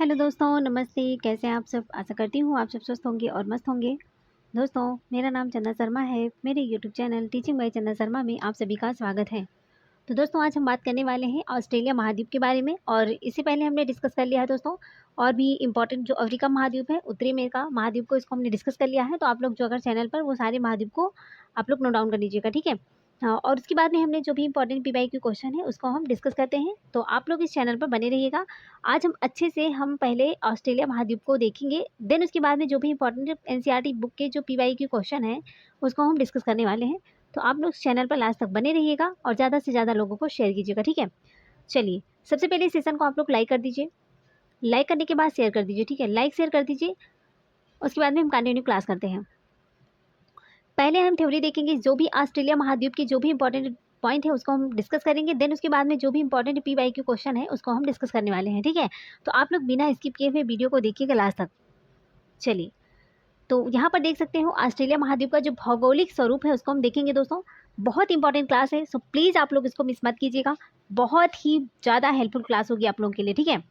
Hello दोस्तों, नमस्ते। कैसे हैं आप सब? आशा करती हूँ आप सब स्वस्थ होंगे और मस्त होंगे। दोस्तों, मेरा नाम चंदा शर्मा है। मेरे यूट्यूब चैनल टीचिंग बाय चंदा शर्मा में आप सभी का स्वागत है। तो दोस्तों, आज हम बात करने वाले हैं ऑस्ट्रेलिया महाद्वीप के बारे में। और इससे पहले हमने डिस्कस कर लिया है दोस्तों, और भी इम्पोर्टेंट जो अफ्रीका महाद्वीप है, उत्तरी अमेरिका महाद्वीप को, इसको हमने डिस्कस कर लिया है। तो आप लोग जो अगर चैनल पर वो सारे महाद्वीप को आप लोग नोट डाउन कर लीजिएगा, ठीक है। हाँ, और उसके बाद में हमने जो भी इंपॉर्टेंट पीवाई क्यू क्वेश्चन है उसको हम डिस्कस करते हैं। तो आप लोग इस चैनल पर बने रहिएगा। आज हम अच्छे से हम पहले ऑस्ट्रेलिया महाद्वीप को देखेंगे, देन उसके बाद में जो भी इंपॉर्टेंट एनसीईआरटी बुक के जो पीवाई क्यू क्वेश्चन है उसको हम डिस्कस करने वाले हैं। तो आप लोग चैनल पर लास्ट तक बने रहिएगा और ज़्यादा से ज़्यादा लोगों को शेयर कीजिएगा, ठीक है। चलिए, सबसे पहले इस सेशन को आप लोग लाइक कर दीजिए। लाइक करने के बाद शेयर कर दीजिए, ठीक है। लाइक शेयर कर दीजिए। उसके बाद में हम कंटिन्यू क्लास करते हैं। पहले हम थ्योरी देखेंगे, जो भी ऑस्ट्रेलिया महाद्वीप के जो भी इंपॉर्टेंट पॉइंट है उसको हम डिस्कस करेंगे। देन उसके बाद में जो भी इंपॉर्टेंट पीवाईक्यू क्वेश्चन है उसको हम डिस्कस करने वाले हैं, ठीक है। तो आप लोग बिना स्किप किए हुए वीडियो को देखिएगा लास्ट तक। चलिए, तो यहाँ पर देख सकते हो ऑस्ट्रेलिया महाद्वीप का जो भौगोलिक स्वरूप है उसको हम देखेंगे दोस्तों। बहुत इंपॉर्टेंट क्लास है, सो प्लीज़ आप लोग इसको मिस मत कीजिएगा। बहुत ही ज़्यादा हेल्पफुल क्लास होगी आप लोगों के लिए, ठीक है।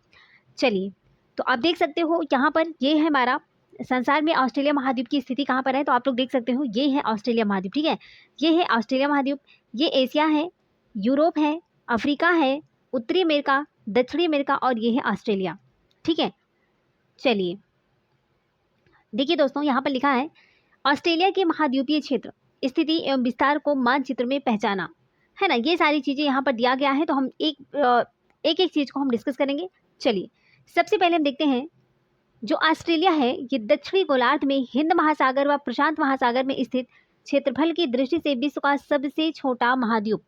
चलिए, तो आप देख सकते हो यहाँ पर ये है हमारा संसार में ऑस्ट्रेलिया महाद्वीप की स्थिति कहाँ पर है। तो आप लोग देख सकते हो ये है ऑस्ट्रेलिया महाद्वीप, ठीक है। ये है ऑस्ट्रेलिया महाद्वीप। ये एशिया है, यूरोप है, अफ्रीका है, उत्तरी अमेरिका, दक्षिणी अमेरिका और ये है ऑस्ट्रेलिया, ठीक है। चलिए, देखिए दोस्तों, यहाँ पर लिखा है ऑस्ट्रेलिया के महाद्वीपीय क्षेत्र, स्थिति एवं विस्तार को मानचित्र में पहचाना, है ना। ये सारी चीज़ें यहाँ पर दिया गया है। तो हम एक एक चीज़ को हम डिस्कस करेंगे। चलिए, सबसे पहले हम देखते हैं जो ऑस्ट्रेलिया है ये दक्षिणी गोलार्ध में हिंद महासागर व प्रशांत महासागर में स्थित क्षेत्रफल की दृष्टि से विश्व का सबसे छोटा महाद्वीप।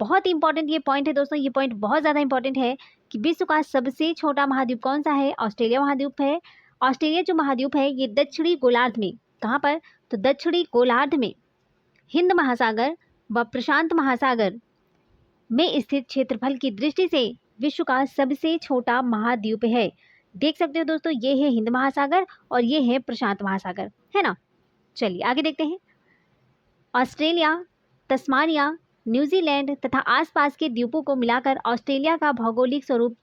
बहुत इंपॉर्टेंट ये पॉइंट है दोस्तों, ये पॉइंट बहुत ज़्यादा इंपॉर्टेंट है कि विश्व का सबसे छोटा महाद्वीप कौन सा है? ऑस्ट्रेलिया महाद्वीप है। ऑस्ट्रेलिया जो महाद्वीप है ये दक्षिणी गोलार्ध में, कहाँ पर? तो दक्षिणी गोलार्ध में हिंद महासागर व प्रशांत महासागर में स्थित क्षेत्रफल की दृष्टि से विश्व का सबसे छोटा महाद्वीप है। देख सकते हो दोस्तों, ये है हिंद महासागर और ये है प्रशांत महासागर, है ना। चलिए आगे देखते हैं। ऑस्ट्रेलिया, तस्मानिया, न्यूजीलैंड तथा आसपास के द्वीपों को मिलाकर ऑस्ट्रेलिया का भौगोलिक स्वरूप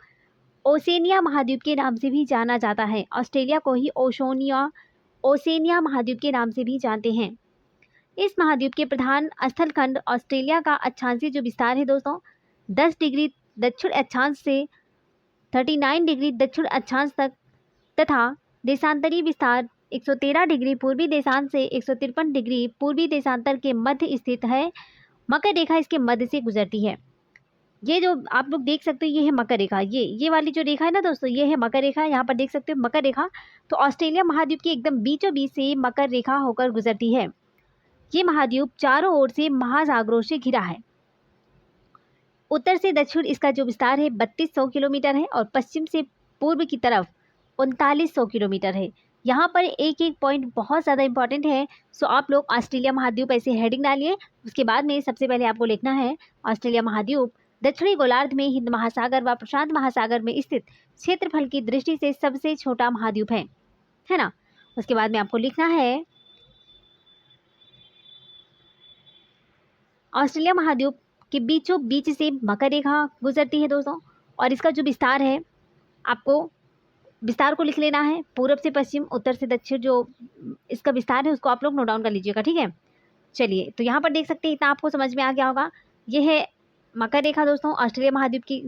ओसेनिया महाद्वीप के नाम से भी जाना जाता है। ऑस्ट्रेलिया को ही ओसेनिया महाद्वीप के नाम से भी जानते हैं। इस महाद्वीप के प्रधान स्थलखंड ऑस्ट्रेलिया का अक्षांशीय जो विस्तार है दोस्तों 10 डिग्री दक्षिण अक्षांश से 39 डिग्री दक्षिण अक्षांश तक तथा देशांतरीय विस्तार 113 डिग्री पूर्वी देशांत से 153 डिग्री पूर्वी देशांतर के मध्य स्थित है। मकर रेखा इसके मध्य से गुजरती है। ये जो आप लोग देख सकते हो ये है मकर रेखा। ये वाली जो रेखा है ना दोस्तों, ये है मकर रेखा। यहाँ पर देख सकते हो मकर रेखा। तो ऑस्ट्रेलिया महाद्वीप की एकदम बीचों बीच से मकर रेखा होकर गुजरती है। ये महाद्वीप चारों ओर से महासागरों से घिरा है। उत्तर से दक्षिण इसका जो विस्तार है 3200 किलोमीटर है और पश्चिम से पूर्व की तरफ 3900 किलोमीटर है। यहाँ पर एक एक पॉइंट बहुत ज़्यादा इंपॉर्टेंट है। सो आप लोग ऑस्ट्रेलिया महाद्वीप ऐसे हेडिंग डालिए। उसके बाद में सबसे पहले आपको लिखना है ऑस्ट्रेलिया महाद्वीप दक्षिणी गोलार्ध में हिंद महासागर व प्रशांत महासागर में स्थित क्षेत्रफल की दृष्टि से सबसे छोटा महाद्वीप है ना। उसके बाद में आपको लिखना है ऑस्ट्रेलिया महाद्वीप के बीचों बीच से मकर रेखा गुजरती है दोस्तों। और इसका जो विस्तार है आपको विस्तार को लिख लेना है, पूर्व से पश्चिम उत्तर से दक्षिण जो इसका विस्तार है उसको आप लोग नोट डाउन कर लीजिएगा, ठीक है। चलिए, तो यहाँ पर देख सकते हैं, इतना आपको समझ में आ गया होगा। ये है मकर रेखा दोस्तों, ऑस्ट्रेलिया महाद्वीप की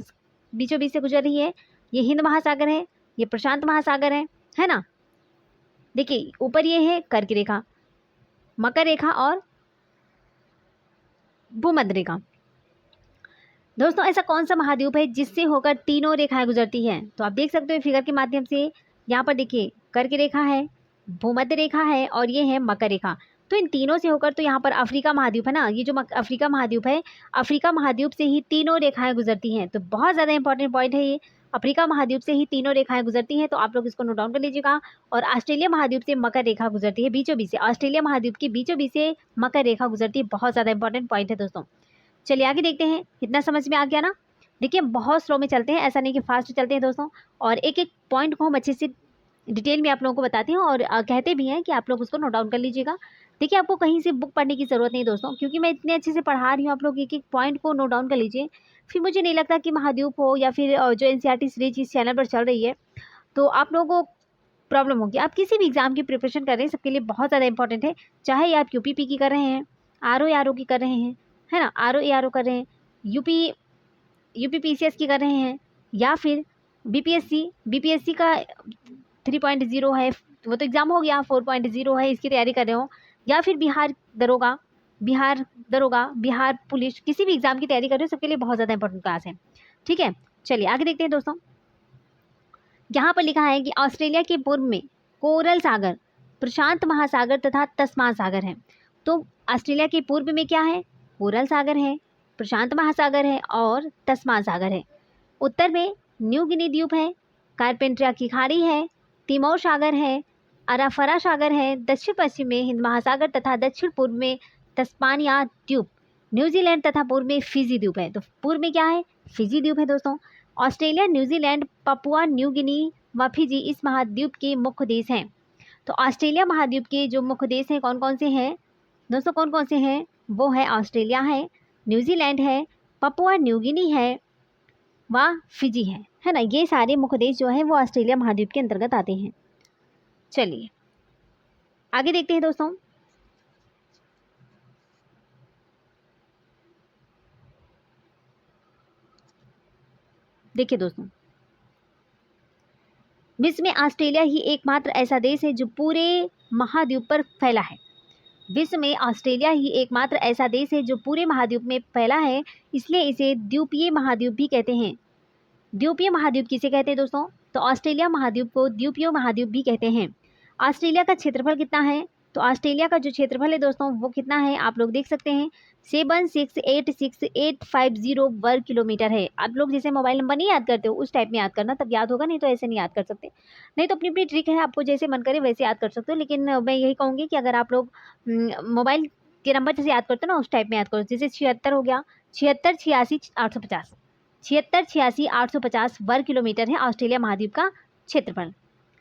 बीचों बीच से गुजर रही है। ये हिंद महासागर है, ये प्रशांत महासागर है ना। देखिए ऊपर ये है कर्क रेखा, मकर रेखा और भूमध्य रेखा। दोस्तों ऐसा कौन सा महाद्वीप है जिससे होकर तीनों रेखाएं गुजरती हैं? तो आप देख सकते हो फिगर के माध्यम से। यहाँ पर देखिए कर्क रेखा है, भूमध्य रेखा है और ये है मकर रेखा। तो इन तीनों से होकर तो यहाँ पर अफ्रीका महाद्वीप है ना। ये जो अफ्रीका महाद्वीप है, अफ्रीका महाद्वीप से ही तीनों रेखाएं गुजरती हैं। तो बहुत ज़्यादा इंपॉर्टेंट पॉइंट है ये, अफ्रीका महाद्वीप से ही तीनों रेखाएं गुजरती हैं। तो आप लोग इसको नोट डाउन कर लीजिएगा। और ऑस्ट्रेलिया महाद्वीप से मकर रेखा गुजरती है बीचों बीच से। ऑस्ट्रेलिया महाद्वीप की बीचों बीच से मकर रेखा गुजरती है। बहुत ज़्यादा इंपॉर्टेंट पॉइंट है दोस्तों। चलिए आगे देखते हैं। इतना समझ में आ गया ना। देखिए बहुत स्लो में चलते हैं, ऐसा नहीं कि फास्ट चलते हैं दोस्तों। और एक एक पॉइंट को हम अच्छे से डिटेल में आप लोगों को बताते हैं और कहते भी हैं कि आप लोग उसको नोट डाउन कर लीजिएगा। देखिए आपको कहीं से बुक पढ़ने की ज़रूरत नहीं दोस्तों, क्योंकि मैं इतने अच्छे से पढ़ा रही हूँ। आप लोग एक एक पॉइंट को नोट डाउन कर लीजिए। फिर मुझे नहीं लगता कि महाद्वीप हो या फिर जो एनसीईआरटी सीरीज इस चैनल पर चल रही है तो आप लोगों को प्रॉब्लम होगी। आप किसी भी एग्ज़ाम की प्रिपरेशन कर रहे हैं, सबके लिए बहुत ज़्यादा इंपॉर्टेंट है। चाहे आप यूपी की कर रहे हैं, आरओ की कर रहे हैं, है ना, आरओ कर रहे हैं, यूपी पीसीएस की कर रहे हैं, या फिर बीपीएससी का 3.0 है, वो तो एग्ज़ाम हो गया। 4.0 है, इसकी तैयारी कर रहे हो, या फिर बिहार पुलिस, किसी भी एग्ज़ाम की तैयारी कर रहे हो, सबके लिए बहुत ज़्यादा इंपॉर्टेंट क्लास है। ठीक है, चलिए आगे देखते हैं दोस्तों। यहाँ पर लिखा है कि ऑस्ट्रेलिया के पूर्व में कोरल सागर, प्रशांत महासागर तथा तस्मान सागर है। तो ऑस्ट्रेलिया के पूर्व में क्या है? कोरल सागर है, प्रशांत महासागर है और तस्मान सागर है। उत्तर में न्यू गिनी द्वीप है, कारपेंट्रिया की खाड़ी है, तिमोर सागर है, अराफरा सागर है। दक्षिण पश्चिम में हिंद महासागर तथा दक्षिण पूर्व में तस्मानिया द्वीप, न्यूजीलैंड तथा पूर्व में फिजी द्वीप है। तो पूर्व में क्या है? फिजी द्वीप है दोस्तों। Australia, New Zealand, Papua New Guinea व फिजी इस महाद्वीप के मुख्य देश हैं। तो ऑस्ट्रेलिया महाद्वीप के जो मुख्य देश हैं कौन कौन से हैं दोस्तों? कौन कौन से हैं? वो है ऑस्ट्रेलिया है, न्यूजीलैंड है, पपुआ न्यू गिनी है व फिजी है ना। ये सारे मुख्य देश जो हैं वो ऑस्ट्रेलिया महाद्वीप के अंतर्गत आते हैं। चलिए आगे देखते हैं दोस्तों। देखिए दोस्तों, विश्व में ऑस्ट्रेलिया ही एकमात्र ऐसा देश है जो पूरे महाद्वीप पर फैला है। विश्व में ऑस्ट्रेलिया ही एकमात्र ऐसा देश है जो पूरे महाद्वीप में फैला है, इसलिए इसे द्वीपीय महाद्वीप भी कहते हैं। द्वीपीय महाद्वीप किसे कहते हैं दोस्तों? तो ऑस्ट्रेलिया महाद्वीप को द्वीपीय महाद्वीप भी कहते हैं। ऑस्ट्रेलिया का क्षेत्रफल कितना है? तो ऑस्ट्रेलिया का जो क्षेत्रफल है दोस्तों वो कितना है? आप लोग देख सकते हैं 7686850 वर्ग किलोमीटर है। आप लोग जैसे मोबाइल नंबर नहीं याद करते हो उस टाइप में याद करना, तब याद होगा, नहीं तो ऐसे नहीं याद कर सकते। नहीं तो अपनी अपनी ट्रिक है, आपको जैसे मन करे वैसे याद कर सकते हो। लेकिन मैं यही कहूँगी कि अगर आप लोग मोबाइल के नंबर जैसे याद करते हो ना उस टाइप में याद करो। जैसे 76 हो गया, 76 86 850, 76 86 850 वर्ग किलोमीटर है ऑस्ट्रेलिया महाद्वीप का क्षेत्रफल।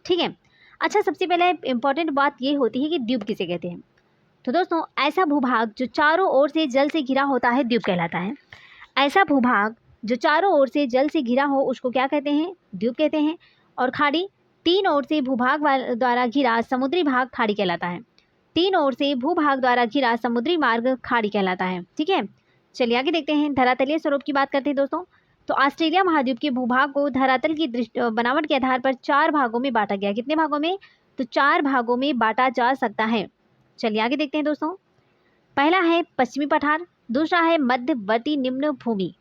ठीक है। अच्छा, सबसे पहले इंपॉर्टेंट बात ये होती है कि द्वीप किसे कहते हैं। तो दोस्तों, ऐसा भूभाग जो चारों ओर से जल से घिरा होता है द्वीप कहलाता है। ऐसा भूभाग जो चारों ओर से जल से घिरा हो उसको क्या कहते हैं? द्वीप कहते हैं। और खाड़ी, तीन ओर से भूभाग द्वारा घिरा समुद्री भाग खाड़ी कहलाता है। तीन ओर से भूभाग द्वारा घिरा समुद्री मार्ग खाड़ी कहलाता है। ठीक है, चलिए आगे देखते हैं। धरातलीय स्वरूप की बात करते हैं दोस्तों। तो ऑस्ट्रेलिया महाद्वीप के भूभाग को धरातल की बनावट के आधार पर 4 भागों में बांटा गया। कितने भागों में? तो 4 भागों में बांटा जा सकता है। चलिए आगे देखते हैं दोस्तों। पहला है पश्चिमी पठार, दूसरा है मध्यवर्ती निम्न भूमि।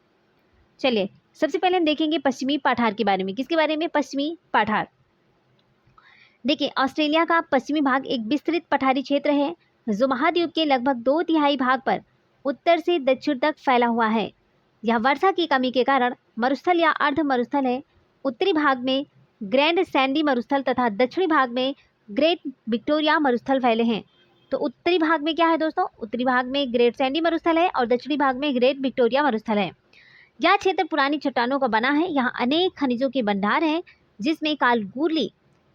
चलिए सबसे पहले हम देखेंगे पश्चिमी पठार के बारे में। किसके बारे में? पश्चिमी पठार। देखिए, ऑस्ट्रेलिया का पश्चिमी भाग एक विस्तृत पठारी क्षेत्र है जो महाद्वीप के लगभग 2/3 भाग पर उत्तर से दक्षिण तक फैला हुआ है। यह वर्षा की कमी के कारण मरुस्थल या अर्ध मरुस्थल है। उत्तरी भाग में ग्रैंड सैंडी मरुस्थल तथा दक्षिणी भाग में ग्रेट विक्टोरिया मरुस्थल फैले हैं। तो उत्तरी भाग में क्या है दोस्तों? उत्तरी भाग में ग्रेट सैंडी मरुस्थल है और दक्षिणी भाग में ग्रेट विक्टोरिया मरुस्थल है। यह क्षेत्र पुरानी चट्टानों का बना है। यहाँ अनेक खनिजों के भंडार हैं जिसमें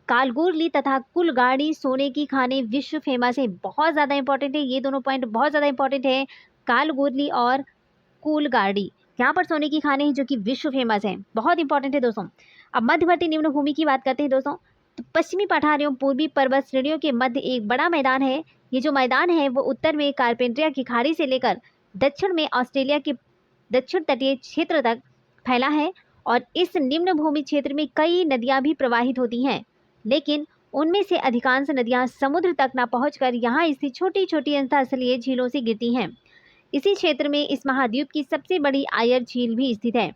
कालगूरली तथा कुलगाड़ी सोने की खाने विश्व फेमस है। बहुत ज़्यादा इंपॉर्टेंट है, ये दोनों पॉइंट बहुत ज़्यादा इंपॉर्टेंट है। कालगूरली और कुलगाड़ी, यहाँ पर सोने की खाने जो कि विश्व फेमस है, बहुत इंपॉर्टेंट है दोस्तों। अब मध्यवर्ती निम्न भूमि की बात करते हैं दोस्तों। तो पश्चिमी पठार एवं पूर्वी पर्वत श्रेणियों के मध्य एक बड़ा मैदान है। ये जो मैदान है वो उत्तर में कारपेंट्रिया की खाड़ी से लेकर दक्षिण में ऑस्ट्रेलिया के दक्षिण तटीय क्षेत्र तक फैला है। और इस निम्न भूमि क्षेत्र में कई नदियां भी प्रवाहित होती हैं, लेकिन उनमें से अधिकांश नदियां समुद्र तक न पहुंचकर यहाँ स्थित छोटी छोटी अंतःस्थलीय झीलों से गिरती हैं। इसी क्षेत्र में इस महाद्वीप की सबसे बड़ी आयर झील भी स्थित है।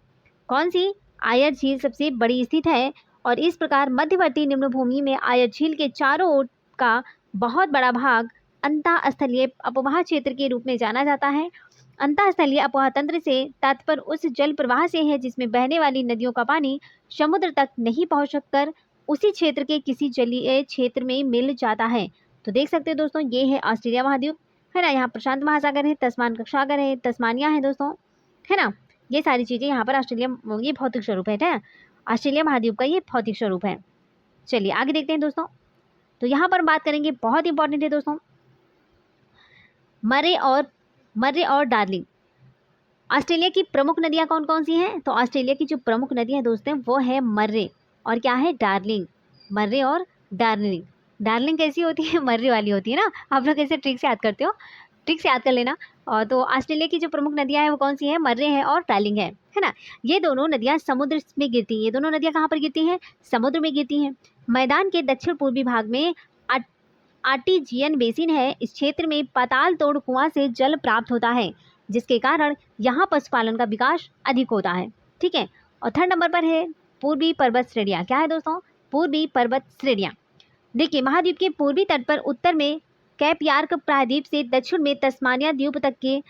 कौन सी? आयर झील सबसे बड़ी स्थित है। और इस प्रकार मध्यवर्ती निम्न भूमि में आयर झील के चारों ओर का बहुत बड़ा भाग अंतःस्थलीय अपवाह क्षेत्र के रूप में जाना जाता है। अंतःस्थलीय अपवाह तंत्र से तात्पर्य उस जल प्रवाह से है जिसमें बहने वाली नदियों का पानी समुद्र तक नहीं पहुँच कर उसी क्षेत्र के किसी जलीय क्षेत्र में मिल जाता है। तो देख सकते हैं दोस्तों, ये है ऑस्ट्रेलिया महाद्वीप, है ना। यहाँ प्रशांत महासागर है, तस्मान सागर है, तस्मानिया है दोस्तों, है ना। ये सारी चीज़ें यहाँ पर ऑस्ट्रेलिया, ये भौतिक स्वरूप है ऑस्ट्रेलिया महाद्वीप का, ये भौतिक स्वरूप है। चलिए आगे देखते हैं दोस्तों। तो यहाँ पर बात करेंगे, बहुत इंपॉर्टेंट है दोस्तों, मर्रे और डार्लिंग। ऑस्ट्रेलिया की प्रमुख नदियाँ कौन कौन सी हैं? तो ऑस्ट्रेलिया की जो प्रमुख नदी है दोस्तों वो है मर्रे। और क्या है डार्लिंग, मर्रे और डार्लिंग। डार्लिंग कैसी होती है, मर्रे वाली होती है ना। आप लोग कैसे ट्रिक से याद करते हो, ट्रिक से याद कर लेना। और तो ऑस्ट्रेलिया की जो प्रमुख नदियां हैं वो कौन सी हैं, मर्रे है और डार्लिंग है ना। ये दोनों नदियां समुद्र में गिरती हैं। ये दोनों नदियां कहाँ पर गिरती हैं, समुद्र में गिरती हैं। मैदान के दक्षिण पूर्वी भाग में आर्टिजियन बेसिन है। इस क्षेत्र में पाताल तोड़ कुआं से जल प्राप्त होता है, जिसके कारण यहाँ पशुपालन का विकास अधिक होता है। ठीक है। और थर्ड नंबर पर है पूर्वी पर्वत श्रेणियाँ। क्या है दोस्तों, पूर्वी पर्वत श्रेणियाँ। देखिए, महाद्वीप के पूर्वी तट पर उत्तर में कैप यार्क प्रायद्वीप से दक्षिण में तस्मानिया द्वीप तक के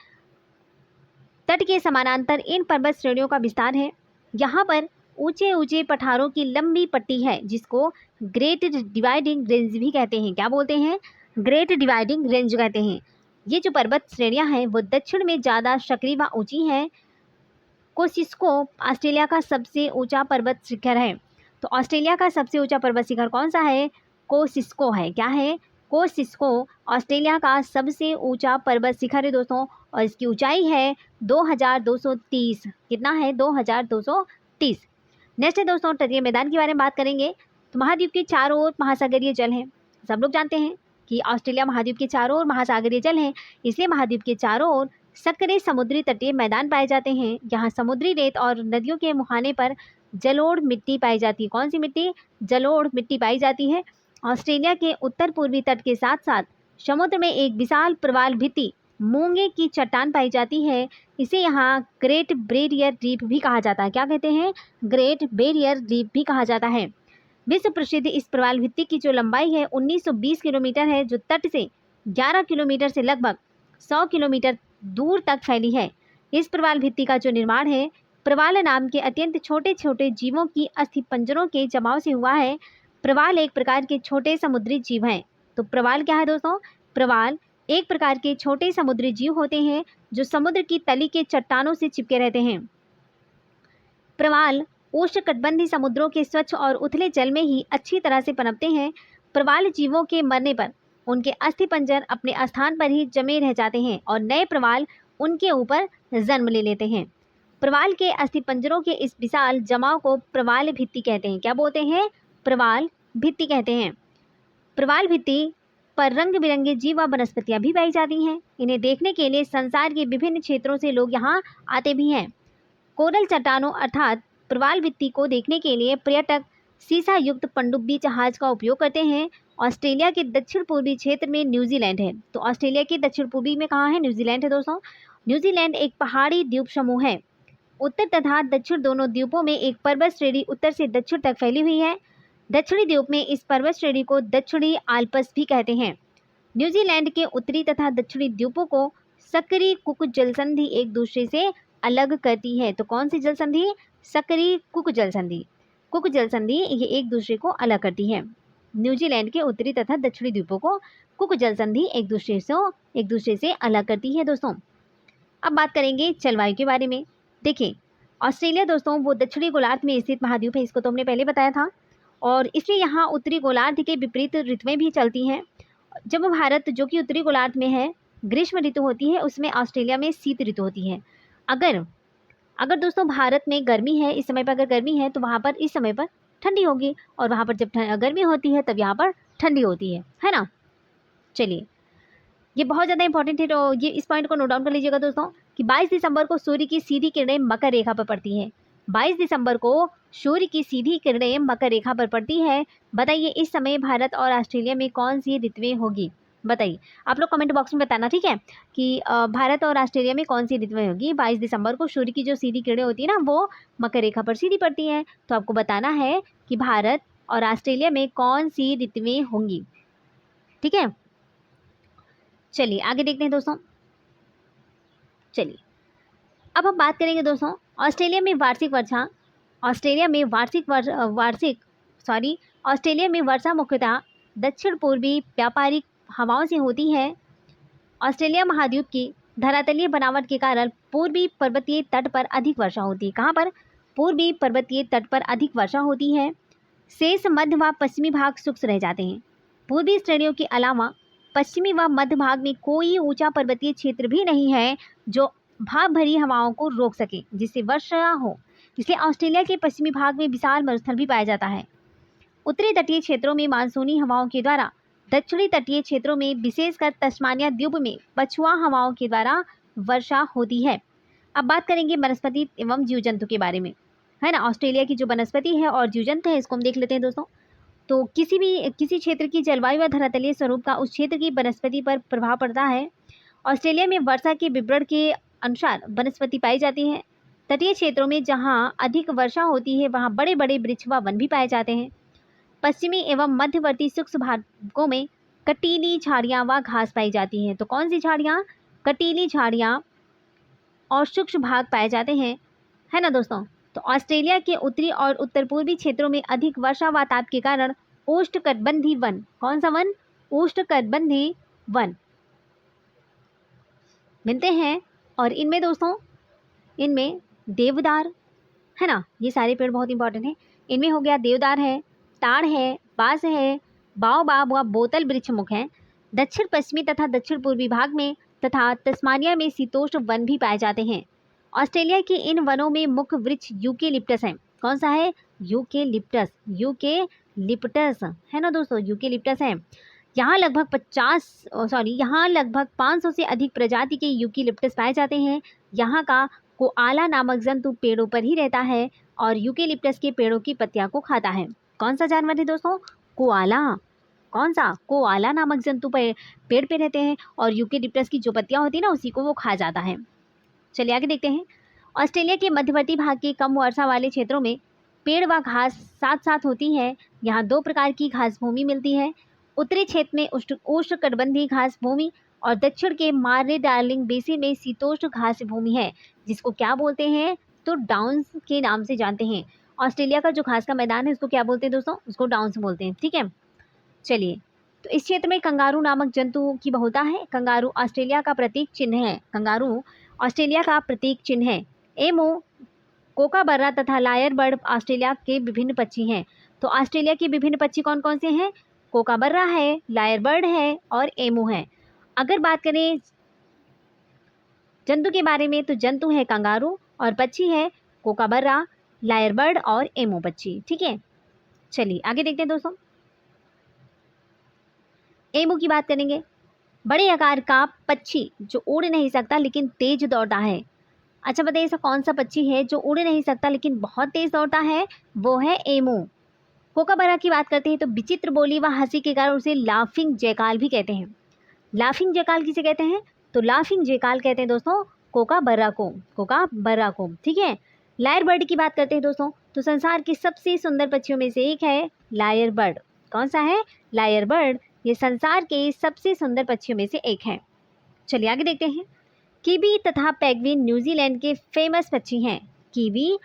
तट के समानांतर इन पर्वत श्रेणियों का विस्तार है। यहाँ पर ऊंचे ऊंचे पठारों की लंबी पट्टी है, जिसको ग्रेट डिवाइडिंग रेंज भी कहते हैं। क्या बोलते हैं, ग्रेट डिवाइडिंग रेंज कहते हैं। ये जो पर्वत श्रेणियाँ हैं वो दक्षिण में ज़्यादा सक्रिय व ऊंची हैं। कोसिस्को ऑस्ट्रेलिया का सबसे ऊंचा पर्वत शिखर है। तो ऑस्ट्रेलिया का सबसे ऊंचा पर्वत शिखर कौन सा है, कोसिस्को है। क्या है, कोसिस्को ऑस्ट्रेलिया का सबसे ऊंचा पर्वत शिखर है दोस्तों, और इसकी ऊंचाई है 2230। कितना है, 2230। नेक्स्ट है दोस्तों तटीय मैदान के बारे में बात करेंगे। तो महाद्वीप के चारों ओर महासागरीय जल है। सब लोग जानते हैं कि ऑस्ट्रेलिया महाद्वीप के चारों ओर महासागरीय जल है, इसलिए महाद्वीप के चारों ओर सक्रिय समुद्री तटीय मैदान पाए जाते हैं। यहाँ समुद्री रेत और नदियों के मुहाने पर जलोढ़ मिट्टी पाई जाती है। कौन सी मिट्टी, जलोढ़ मिट्टी पाई जाती है। ऑस्ट्रेलिया के उत्तर पूर्वी तट के साथ साथ समुद्र में एक विशाल प्रवाल भित्ति मूंगे की चट्टान पाई जाती है। इसे यहाँ ग्रेट बैरियर रीफ भी कहा जाता है। क्या कहते हैं, ग्रेट बैरियर रीफ भी कहा जाता है। विश्व प्रसिद्ध इस प्रवाल भित्ति की जो लंबाई है 1920 किलोमीटर है, जो तट से 11 किलोमीटर से लगभग 100 किलोमीटर दूर तक फैली है। इस प्रवाल भित्ति का जो निर्माण है प्रवाल नाम के अत्यंत छोटे छोटे जीवों की अस्थिपंजरों के जमाव से हुआ है। प्रवाल एक प्रकार के छोटे समुद्री जीव हैं। तो प्रवाल क्या है दोस्तों, प्रवाल एक प्रकार के छोटे समुद्री जीव होते हैं जो समुद्र की तली के चट्टानों से चिपके रहते हैं। प्रवाल उष्णकटिबंधीय समुद्रों के स्वच्छ और उथले जल में ही अच्छी तरह से पनपते हैं। प्रवाल जीवों के मरने पर उनके अस्थिपंजर अपने स्थान पर ही जमे रह जाते हैं और नए प्रवाल उनके ऊपर जन्म ले लेते हैं। प्रवाल के अस्थिपंजरों के इस विशाल जमाव को प्रवाल भित्ति कहते हैं। क्या बोलते हैं, प्रवाल भित्ति कहते हैं। प्रवाल भित्ति पर रंग बिरंगे जीव व वनस्पतियां भी पाई जाती हैं। इन्हें देखने के लिए संसार के विभिन्न क्षेत्रों से लोग यहाँ आते भी हैं। कोरल चट्टानों अर्थात प्रवाल भित्ति को देखने के लिए पर्यटक सीसा युक्त पनडुब्बी जहाज का उपयोग करते हैं। ऑस्ट्रेलिया के दक्षिण पूर्वी क्षेत्र में न्यूजीलैंड है। तो ऑस्ट्रेलिया के दक्षिण पूर्वी में कहाँ है, न्यूजीलैंड है दोस्तों। न्यूजीलैंड एक पहाड़ी द्वीप समूह है। उत्तर तथा दक्षिण दोनों द्वीपों में एक पर्वत श्रेणी उत्तर से दक्षिण तक फैली हुई है। दक्षिणी द्वीप में इस पर्वत श्रेणी को दक्षिणी आल्प्स भी कहते हैं। न्यूजीलैंड के उत्तरी तथा दक्षिणी द्वीपों को सक्रिय कुक जलसंधि एक दूसरे से अलग करती है। तो कौन सी जलसंधि, सक्रिय कुक जलसंधि। कुक जलसंधि ये एक दूसरे को अलग करती है। न्यूजीलैंड के उत्तरी तथा दक्षिणी द्वीपों को कुक जलसंधि एक दूसरे से अलग करती है दोस्तों। अब बात करेंगे जलवायु के बारे में। देखिए, ऑस्ट्रेलिया दोस्तों वो दक्षिणी गोलार्ध में स्थित महाद्वीप है, इसको तो हमने पहले बताया था, और इसलिए यहाँ उत्तरी गोलार्ध के विपरीत ऋतुएं भी चलती हैं। जब भारत जो कि उत्तरी गोलार्ध में है ग्रीष्म ऋतु होती है, उसमें ऑस्ट्रेलिया में शीत ऋतु होती है। अगर दोस्तों भारत में गर्मी है, इस समय पर अगर गर्मी है तो वहाँ पर इस समय पर ठंडी होगी, और वहाँ पर जब गर्मी होती है तब यहाँ पर ठंडी होती है ना। चलिए, ये बहुत ज़्यादा इंपॉर्टेंट है, तो ये इस पॉइंट को नोट डाउन कर लीजिएगा दोस्तों कि 22 दिसंबर को सूर्य की सीधी किरणें मकर रेखा पर पड़ती हैं। 22 दिसंबर को सूर्य की सीधी किरणें मकर रेखा पर पड़ती है। बताइए इस समय भारत और ऑस्ट्रेलिया में कौन सी ऋतुएं होगी, बताइए। आप लोग कमेंट बॉक्स में बताना, ठीक है, कि भारत और ऑस्ट्रेलिया में कौन सी ऋतुएं होगी। 22 दिसंबर को सूर्य की जो सीधी किरणें होती है ना वो मकर रेखा पर सीधी पड़ती हैं, तो आपको बताना है कि भारत और ऑस्ट्रेलिया में कौन सी ऋतुएं होंगी। ठीक है, चलिए आगे देखते हैं दोस्तों। चलिए अब हम बात करेंगे दोस्तों ऑस्ट्रेलिया में वर्षा मुख्यतः दक्षिण पूर्वी व्यापारिक हवाओं से होती है। ऑस्ट्रेलिया महाद्वीप की धरातलीय बनावट के कारण पूर्वी पर्वतीय तट पर अधिक वर्षा होती है। कहाँ पर, पूर्वी पर्वतीय तट पर अधिक वर्षा होती है। शेष मध्य व पश्चिमी भाग शुष्क रह जाते हैं। पूर्वी श्रेणियों के अलावा पश्चिमी व मध्य भाग में कोई ऊंचा पर्वतीय क्षेत्र भी नहीं है जो भाप भरी हवाओं को रोक सके जिससे वर्षा हो। इसलिए ऑस्ट्रेलिया के पश्चिमी भाग में विशाल मरुस्थल भी पाया जाता है। उत्तरी तटीय क्षेत्रों में मानसूनी हवाओं के द्वारा, दक्षिणी तटीय क्षेत्रों में विशेषकर तस्मानिया द्वीप में पछुआ हवाओं के द्वारा वर्षा होती है। अब बात करेंगे वनस्पति एवं जीव जंतु के बारे में, है ना। ऑस्ट्रेलिया की जो वनस्पति है और जीव जंतु है इसको हम देख लेते हैं दोस्तों। तो किसी क्षेत्र की जलवायु व धरातलीय स्वरूप का उस क्षेत्र की वनस्पति पर प्रभाव पड़ता है। ऑस्ट्रेलिया में वर्षा के विवरण के अनुसार वनस्पति पाई जाती है। तटीय क्षेत्रों में जहाँ अधिक वर्षा होती है वहाँ बड़े बड़े वृक्ष व वन भी पाए जाते हैं। पश्चिमी एवं मध्यवर्ती शुष्क भागों में कटीली झाड़ियाँ व घास पाई जाती हैं। तो कौन सी झाड़ियाँ? कटीली झाड़ियाँ और शुष्क भाग पाए जाते हैं, है ना दोस्तों। तो ऑस्ट्रेलिया के उत्तरी और उत्तर पूर्वी क्षेत्रों में अधिक वर्षा व ताप के कारण उष्णकटिबंधीय वन, कौन सा वन? उष्णकटिबंधीय वन मिलते हैं। और इनमें दोस्तों, इनमें देवदार, है ना, ये सारे पेड़ बहुत इंपॉर्टेंट हैं। इनमें हो गया देवदार है, ताड़ है, बांस है, बाओबाब व बोतल वृक्ष मुख है। दक्षिण पश्चिमी तथा दक्षिण पूर्वी भाग में तथा तस्मानिया में शीतोष्ण वन भी पाए जाते हैं। ऑस्ट्रेलिया के इन वनों में मुख्य वृक्ष यूकेलिप्टस है। कौन सा है? यूकेलिप्टस, यूकेलिप्टस, है ना दोस्तों, यूकेलिप्टस है। यहाँ लगभग 500 से अधिक प्रजाति के यूकेलिप्टस पाए जाते हैं। यहाँ का कोआला नामक जंतु पेड़ों पर ही रहता है और यूकेलिप्टस के पेड़ों की पत्तियां को खाता है। कौन सा जानवर है दोस्तों? कोआला। कौन सा? कोआला नामक जंतु पेड़ पे रहते हैं और यूकेलिप्टस की जो पत्तियां होती है ना उसी को वो खा जाता है। चलिए आगे देखते हैं। ऑस्ट्रेलिया के मध्यवर्ती भाग के कम वर्षा वाले क्षेत्रों में पेड़ व घास साथ साथ होती है। यहाँ 2 प्रकार की घास भूमि मिलती है। उत्तरी क्षेत्र में उष्णकटिबंधीय घास भूमि और दक्षिण के मार्ले डार्लिंग बेसिन में शीतोष्ण घास भूमि है, जिसको क्या बोलते हैं? तो डाउन्स के नाम से जानते हैं। ऑस्ट्रेलिया का जो घास का मैदान है उसको क्या बोलते हैं दोस्तों? उसको डाउन्स बोलते हैं, ठीक है। चलिए, तो इस क्षेत्र में कंगारू नामक जंतु की बहुलता है। कंगारू ऑस्ट्रेलिया का प्रतीक चिन्ह है। कंगारू ऑस्ट्रेलिया का प्रतीक चिन्ह है। एमो, कोकाबर्रा तथा लायर बर्ड ऑस्ट्रेलिया के विभिन्न पक्षी हैं। तो ऑस्ट्रेलिया के विभिन्न पक्षी कौन कौन से हैं? कोकाबर्रा है, लायर बर्ड है और एमू है। अगर बात करें जंतु के बारे में तो जंतु है कंगारू और पक्षी है कोकाबर्रा, लायर बर्ड और एमू पक्षी, ठीक है। चलिए आगे देखते हैं दोस्तों। एमू की बात करेंगे। बड़े आकार का पक्षी जो उड़ नहीं सकता लेकिन तेज दौड़ता है। अच्छा बताइए, ऐसा कौन सा पक्षी है जो उड़ नहीं सकता लेकिन बहुत तेज दौड़ता है? वो है एमू। कोकाबर्रा की बात करते हैं तो विचित्र बोली व हंसी के कारण उसे लाफिंग जयकाल भी कहते हैं। लाफिंग जयकाल किसे कहते हैं? तो लाफिंग जयकाल कहते हैं दोस्तों कोकाबर्रा को, ठीक है। लायर बर्ड की बात करते हैं दोस्तों, तो संसार के सबसे सुंदर पक्षियों में से एक है लायर बर्ड। कौन सा है? Lyrebird. ये संसार के सबसे सुंदर पक्षियों में से एक है। चलिए आगे देखते हैं। कीवी तथा पेंगुइन न्यूजीलैंड के फेमस पक्षी हैं। कीवी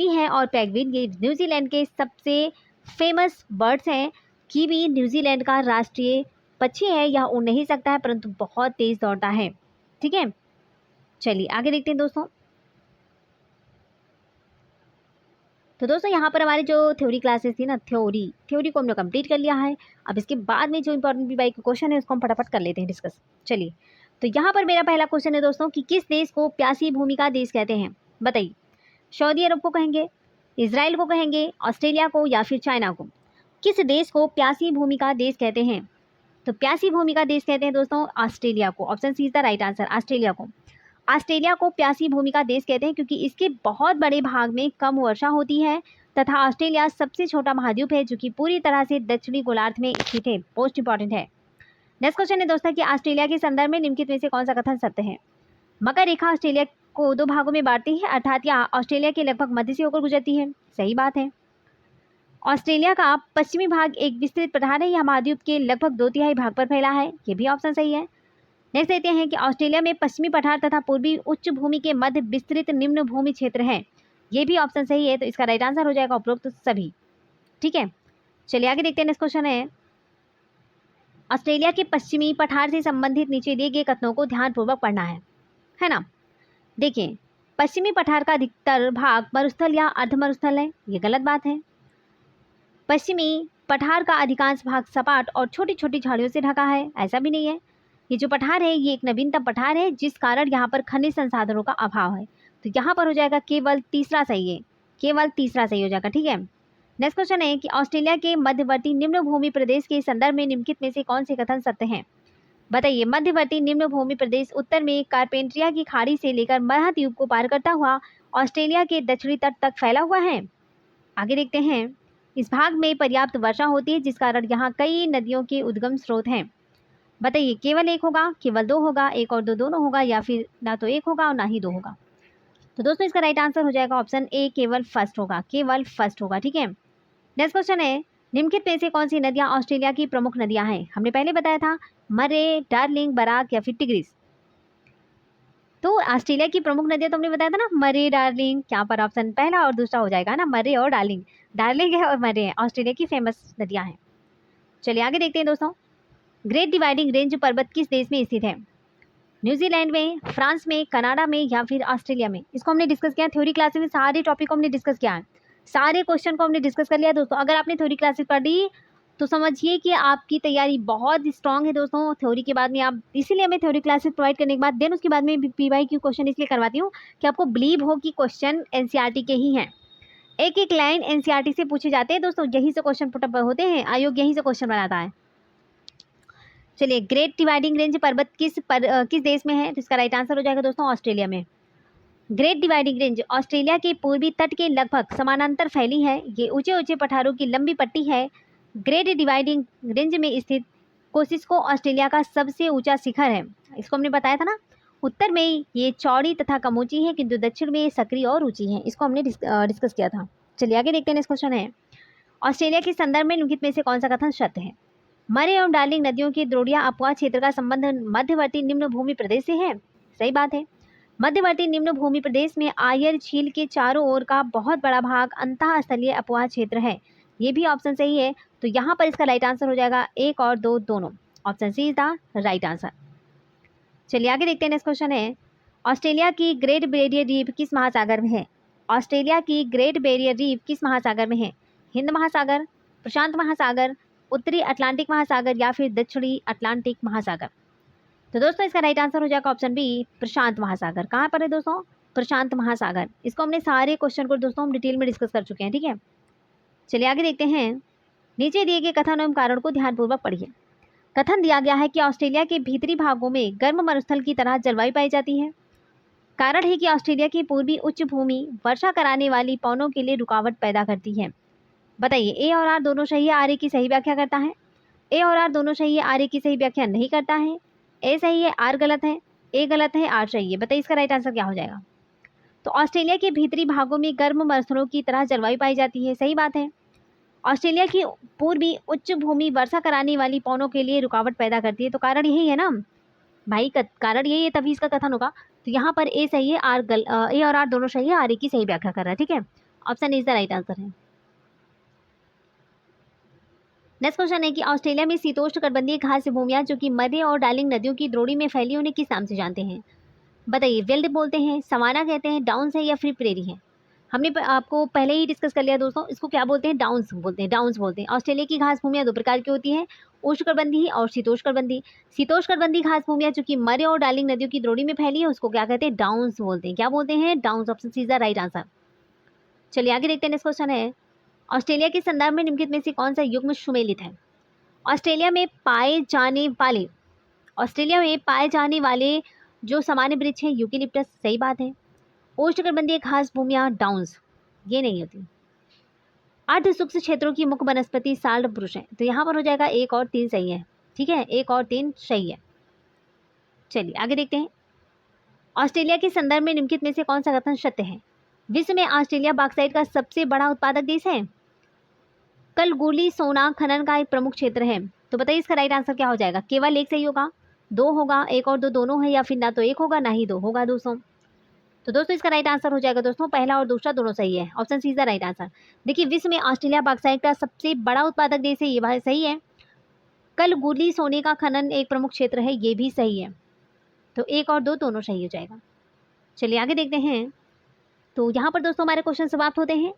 है और पेंगुइन ये न्यूजीलैंड के सबसे फेमस बर्ड्स हैं। कीवी न्यूजीलैंड का राष्ट्रीय पक्षी है। यह उड़ नहीं सकता है परंतु बहुत तेज दौड़ता है, ठीक है। चलिए आगे देखते हैं दोस्तों। तो दोस्तों यहाँ पर हमारी जो थ्योरी क्लासेस थी ना, थ्योरी को हमने कंप्लीट कर लिया है। अब इसके बाद में जो इंपॉर्टेंट पीवाई का क्वेश्चन है उसको हम फटाफट कर लेते हैं डिस्कस। चलिए, तो यहाँ पर मेरा पहला क्वेश्चन है दोस्तों कि किस देश को प्यासी भूमि का देश कहते हैं? बताइए। सऊदी अरब को कहेंगे, इजराइल को कहेंगे, ऑस्ट्रेलिया को या फिर चाइना को? किस देश को प्यासी भूमि का देश कहते हैं? तो प्यासी भूमि का देश कहते हैं दोस्तों ऑस्ट्रेलिया को। Option C is the right answer, Australia को। ऑस्ट्रेलिया को प्यासी भूमि का देश कहते हैं क्योंकि इसके बहुत बड़े भाग में कम वर्षा होती है तथा ऑस्ट्रेलिया सबसे छोटा महाद्वीप है जो कि पूरी तरह से दक्षिणी गोलार्ध में स्थित है। मोस्ट इंपॉर्टेंट है। नेक्स्ट क्वेश्चन है दोस्तों कि ऑस्ट्रेलिया के संदर्भ में निम्नलिखित में से कौन सा कथन सत्य है? मकर रेखा ऑस्ट्रेलिया को 2 भागों में बांटती है, अर्थात यह ऑस्ट्रेलिया के लगभग मध्य से होकर गुजरती है। सही बात है। ऑस्ट्रेलिया का पश्चिमी भाग एक विस्तृत पठार है। यह महाद्वीप के लगभग 2/3 भाग पर फैला है। ये भी ऑप्शन सही है। नेक्स्ट देखते हैं कि ऑस्ट्रेलिया में पश्चिमी पठार तथा पूर्वी उच्च भूमि के मध्य विस्तृत निम्न भूमि क्षेत्र है। ये भी ऑप्शन सही है। तो इसका राइट आंसर हो जाएगा उपरोक्त सभी, ठीक है। चलिए आगे देखते हैं। नेक्स्ट क्वेश्चन है ऑस्ट्रेलिया के पश्चिमी पठार से संबंधित नीचे दिए गए कथनों को ध्यानपूर्वक पढ़ना है ना। देखिए, पश्चिमी पठार का अधिकतर भाग मरुस्थल या अर्धमरुस्थल है। ये गलत बात है। पश्चिमी पठार का अधिकांश भाग सपाट और छोटी छोटी झाड़ियों से ढका है। ऐसा भी नहीं है। ये जो पठार है ये एक नवीनतम पठार है जिस कारण यहाँ पर खनिज संसाधनों का अभाव है। तो यहाँ पर हो जाएगा केवल तीसरा सही है, केवल तीसरा सही हो जाएगा। ठीक है, नेक्स्ट क्वेश्चन है कि ऑस्ट्रेलिया के मध्यवर्ती निम्न भूमि प्रदेश के संदर्भ में निम्नलिखित में से कौन से कथन सत्य हैं? बताइए। मध्यवर्ती निम्न भूमि प्रदेश उत्तर में कारपेंट्रिया की खाड़ी से लेकर मरहा द्वीप को पार करता हुआ ऑस्ट्रेलिया के दक्षिणी तट तक फैला हुआ है। आगे देखते हैं। इस भाग में पर्याप्त वर्षा होती है जिस कारण यहाँ कई नदियों के उद्गम स्रोत हैं। बताइए, केवल एक होगा, केवल दो होगा, एक और दो दोनों होगा, या फिर ना तो एक होगा और ना ही दो होगा? तो दोस्तों इसका राइट आंसर हो जाएगा ऑप्शन ए, केवल फर्स्ट होगा, केवल फर्स्ट होगा। ठीक है, नेक्स्ट क्वेश्चन है निम्नलिखित में से कौन सी नदियां ऑस्ट्रेलिया की प्रमुख नदियां हैं? हमने पहले बताया था मरे, डार्लिंग, बराक या फिर टिग्रिस। तो ऑस्ट्रेलिया की प्रमुख नदियां तो हमने बताया था ना, मरे, डार्लिंग। यहाँ पर ऑप्शन पहला और दूसरा हो जाएगा ना, मरे और डार्लिंग। डार्लिंग है और मरे है, ऑस्ट्रेलिया की फेमस नदियां हैं। चलिए आगे देखते हैं दोस्तों। ग्रेट डिवाइडिंग रेंज पर्वत किस देश में स्थित है? न्यूजीलैंड में, फ्रांस में, कनाडा में या फिर ऑस्ट्रेलिया में? इसको हमने डिस्कस किया थ्योरी क्लासेस में, सारे टॉपिक को हमने डिस्कस किया है, सारे क्वेश्चन को हमने डिस्कस कर लिया दोस्तों। अगर आपने थ्योरी क्लासेस पढ़ ली तो समझिए कि आपकी तैयारी बहुत स्ट्रांग है दोस्तों। थ्योरी के बाद में आप, इसीलिए मैं थ्योरी क्लासेस प्रोवाइड करने के बाद देन उसके बाद में PYQ क्वेश्चन इसलिए करवाती हूँ कि आपको बिलीव हो कि क्वेश्चन NCERT के ही हैं। एक एक लाइन NCERT से पूछे जाते हैं दोस्तों, यहीं से क्वेश्चन पुटअप होते हैं, आयोग यहीं से क्वेश्चन बनाता है। चलिए, ग्रेट डिवाइडिंग रेंज पर्वत किस देश में है? तो इसका राइट आंसर हो जाएगा दोस्तों ऑस्ट्रेलिया में। ग्रेट डिवाइडिंग रेंज ऑस्ट्रेलिया के पूर्वी तट के लगभग समानांतर फैली है। ये ऊंचे ऊंचे पठारों की लंबी पट्टी है। ग्रेट डिवाइडिंग रेंज में स्थित कोसिस्को ऑस्ट्रेलिया का सबसे ऊंचा शिखर है। इसको हमने बताया था ना, उत्तर में ये चौड़ी तथा कम ऊंची है किंतु दक्षिण में ये सक्रिय और ऊंची है। इसको हमने डिस्कस किया था। चलिए आगे देखते हैं। नेक्स्ट क्वेश्चन है ऑस्ट्रेलिया के संदर्भ में निम्नलिखित में से कौन सा कथन सत्य है? मरे एवं डार्लिंग नदियों की द्रोड़िया अपवाह क्षेत्र का संबंध मध्यवर्ती निम्न भूमि प्रदेश से है। सही बात है। मध्यवर्ती निम्न भूमि प्रदेश में आयर झील के चारों ओर का बहुत बड़ा भाग अंतःस्थलीय अपवाह क्षेत्र है। ये भी ऑप्शन सही है। तो यहाँ पर इसका राइट आंसर हो जाएगा एक और दो दोनों। Option C is the right answer. चलिए आगे देखते हैं। नेक्स्ट क्वेश्चन है ऑस्ट्रेलिया की ग्रेट बैरियर रीफ किस महासागर में है? ऑस्ट्रेलिया की ग्रेट बैरियर रीफ किस महासागर में है? हिंद महासागर, प्रशांत महासागर, उत्तरी अटलांटिक महासागर या फिर दक्षिणी अटलांटिक महासागर? तो दोस्तों इसका राइट आंसर हो जाएगा ऑप्शन बी, प्रशांत महासागर। कहाँ पर है दोस्तों? प्रशांत महासागर। इसको हमने सारे क्वेश्चन को दोस्तों हम डिटेल में डिस्कस कर चुके हैं। ठीक है, चलिए आगे देखते हैं। नीचे दिए गए कथन एवं कारण को ध्यानपूर्वक पढ़िए। कथन दिया गया है कि ऑस्ट्रेलिया के भीतरी भागों में गर्म मरुस्थल की तरह जलवायु पाई जाती है। कारण है कि ऑस्ट्रेलिया की पूर्वी उच्च भूमि वर्षा कराने वाली पवनों के लिए रुकावट पैदा करती है। बताइए, ए और आर दोनों सही है, आर ए की सही व्याख्या करता है। ए और आर दोनों सही है, आर ए की सही व्याख्या नहीं करता है। ए सही है, आर गलत है। ए गलत है, आर सही है। बताइए इसका राइट आंसर क्या हो जाएगा? तो ऑस्ट्रेलिया के भीतरी भागों में गर्म मरुस्थलों की तरह जलवायु पाई जाती है। सही बात है। ऑस्ट्रेलिया की पूर्वी उच्च भूमि वर्षा कराने वाली पवनों के लिए रुकावट पैदा करती है। तो कारण यही है ना भाई, कारण यही है, तभी इसका कथन होगा। तो यहाँ पर ए सही है, ए और आर दोनों सही है, आर ए की सही व्याख्या कर रहा है। ठीक है, option is the right answer है। नेक्स्ट क्वेश्चन है कि ऑस्ट्रेलिया में शीतोष्णकटिबंधीय घास भूमियां जो कि मरे और डार्लिंग नदियों की द्रोणी में फैली उन्हें किस नाम से जानते हैं? बताइए, वेल्ड बोलते हैं, सवाना कहते हैं, डाउन्स है या फिर प्रेरी है? हमने आपको पहले ही डिस्कस कर लिया दोस्तों, इसको क्या बोलते हैं? डाउन्स बोलते हैं, डाउन्स बोलते हैं। ऑस्ट्रेलिया की घास भूमियां दो प्रकार की होती हैं, उष्णकटिबंधीय और शीतोष्णकटिबंधीय। शीतोष्णकटिबंधीय घास भूमियां जो कि मरे और डार्लिंग नदियों की द्रोणी में फैली है उसको क्या कहते हैं? डाउन्स बोलते हैं। क्या बोलते हैं? Downs. Option C is the right answer. चलिए आगे देखते हैं। नेक्स्ट क्वेश्चन है ऑस्ट्रेलिया के संदर्भ में निम्नलिखित में से कौन सा युग्म सुमेलित है? ऑस्ट्रेलिया में पाए जाने वाले जो सामान्य वृक्ष हैं यूकेलिप्टस। सही बात है। उष्णकटिबंधीय घास भूमियां डाउन्स, ये नहीं होती। अर्ध शुष्क क्षेत्रों की मुख्य वनस्पति साल्ट ब्रुश है। तो यहाँ पर हो जाएगा एक और तीन सही है। ठीक है, एक और तीन सही है। चलिए आगे देखते हैं। ऑस्ट्रेलिया के संदर्भ में निम्नलिखित में से कौन सा कथन सत्य है? विश्व में ऑस्ट्रेलिया बॉक्साइट का सबसे बड़ा उत्पादक देश है। कलगुली सोना खनन का एक प्रमुख क्षेत्र है। तो बताइए इसका राइट आंसर क्या हो जाएगा? केवल एक सही होगा, दो होगा, एक और दो दोनों है, या फिर ना तो एक होगा ना ही दो होगा दोस्तों? तो दोस्तों इसका राइट आंसर हो जाएगा दोस्तों पहला और दूसरा दोनों सही है। Option C is the right answer. देखिए, विश्व में ऑस्ट्रेलिया बॉक्साइट का सबसे बड़ा उत्पादक देश है, ये बात सही है। कलगुली सोने का खनन एक प्रमुख क्षेत्र है, ये भी सही है। तो एक और दो दोनों सही हो जाएगा। चलिए आगे देखते हैं। तो यहाँ पर दोस्तों हमारे क्वेश्चन समाप्त होते हैं।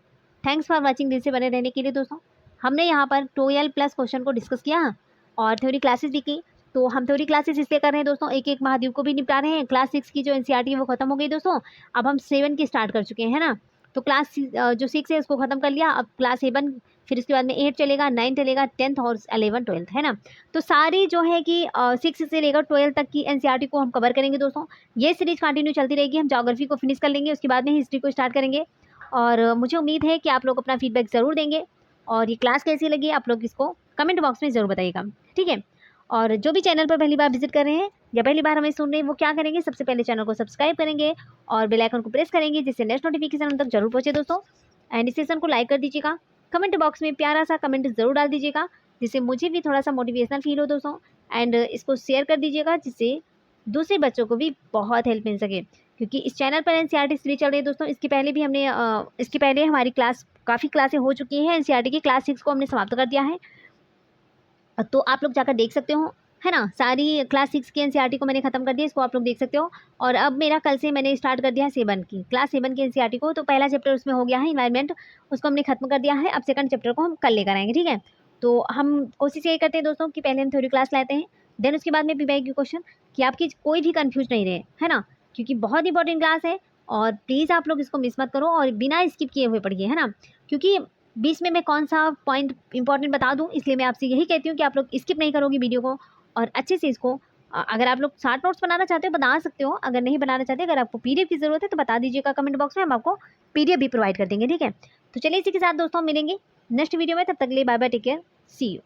Thanks for watching. दिन से बने रहने के लिए दोस्तों। हमने यहाँ पर 12+ क्वेश्चन को डिस्कस किया और थ्योरी क्लासेस भी की। तो हम थ्योरी क्लासेस इसलिए कर रहे हैं दोस्तों, एक एक महाद्वीप को भी निपटा रहे हैं। क्लास 6 की जो एनसीईआरटी है वो खत्म हो गई दोस्तों, अब हम 7 की स्टार्ट कर चुके हैं, है ना। तो क्लास जो 6 है उसको खत्म कर लिया, अब क्लास 7, फिर उसके बाद में 8 चलेगा, 9 चलेगा, 10th और 11 12th, है ना। तो सारी जो है कि 6 से लेकर 12 तक की एनसीईआरटी को हम कवर करेंगे दोस्तों। ये सीरीज कंटिन्यू चलती रहेगी, हम ज्योग्राफी को फिनिश कर लेंगे, उसके बाद में हिस्ट्री को स्टार्ट करेंगे। और मुझे उम्मीद है कि आप लोग अपना फीडबैक ज़रूर देंगे, और ये क्लास कैसी लगी आप लोग इसको कमेंट बॉक्स में ज़रूर बताइएगा, ठीक है। और जो भी चैनल पर पहली बार विजिट कर रहे हैं या पहली बार हमें सुन रहे हैं वो क्या करेंगे, सबसे पहले चैनल को सब्सक्राइब करेंगे और बेल आइकन को प्रेस करेंगे, जिससे नेक्स्ट नोटिफिकेशन हम तक जरूर पहुंचे दोस्तों। एंड इस सेशन को लाइक कर दीजिएगा, कमेंट बॉक्स में प्यारा सा कमेंट ज़रूर डाल दीजिएगा, जिससे मुझे भी थोड़ा सा मोटिवेशनल फील हो दोस्तों। एंड इसको शेयर कर दीजिएगा, जिससे दूसरे बच्चों को भी बहुत हेल्प मिल सके, क्योंकि इस चैनल पर एनसीईआरटी सीरीज चल रही है दोस्तों। इसके पहले हमारी काफ़ी क्लासें हो चुकी हैं एनसीईआरटी की। क्लास 6 को हमने समाप्त कर दिया है, तो आप लोग जाकर देख सकते हो, है ना। सारी क्लास 6 की एनसीईआरटी को मैंने खत्म कर दिया, इसको आप लोग देख सकते हो। और अब मेरा कल से मैंने स्टार्ट कर दिया है 7 की क्लास 7 की एनसीईआरटी को। तो पहला चैप्टर उसमें हो गया है इन्वायरमेंट, उसको हमने खत्म कर दिया है। अब सेकंड चैप्टर को हम कल लेकर आएंगे, ठीक है। तो हम कोशिश यही करते हैं दोस्तों कि पहले हम थ्योरी क्लास लाते हैं, देन उसके बाद में पीवाईक्यू क्वेश्चन, कि आपकी कोई भी कन्फ्यूज नहीं रहे, है ना, क्योंकि बहुत इंपॉर्टेंट क्लास है। और प्लीज़ आप लोग इसको मिस मत करो और बिना स्किप किए हुए पढ़िए, है ना, क्योंकि बीच में मैं कौन सा पॉइंट इंपॉर्टेंट बता दूं, इसलिए मैं आपसे यही कहती हूँ कि आप लोग स्किप नहीं करोगे वीडियो को, और अच्छे से इसको अगर आप लोग शार्ट नोट्स बनाना चाहते हो बना सकते हो, अगर नहीं बनाना चाहते, अगर आपको पीडीएफ की ज़रूरत है तो बता दीजिएगा कमेंट बॉक्स में, हम आपको पीडीएफ भी प्रोवाइड कर देंगे, ठीक है। तो चलिए इसी के साथ दोस्तों मिलेंगे नेक्स्ट वीडियो में, तब तक के लिए bye bye, take care, see you.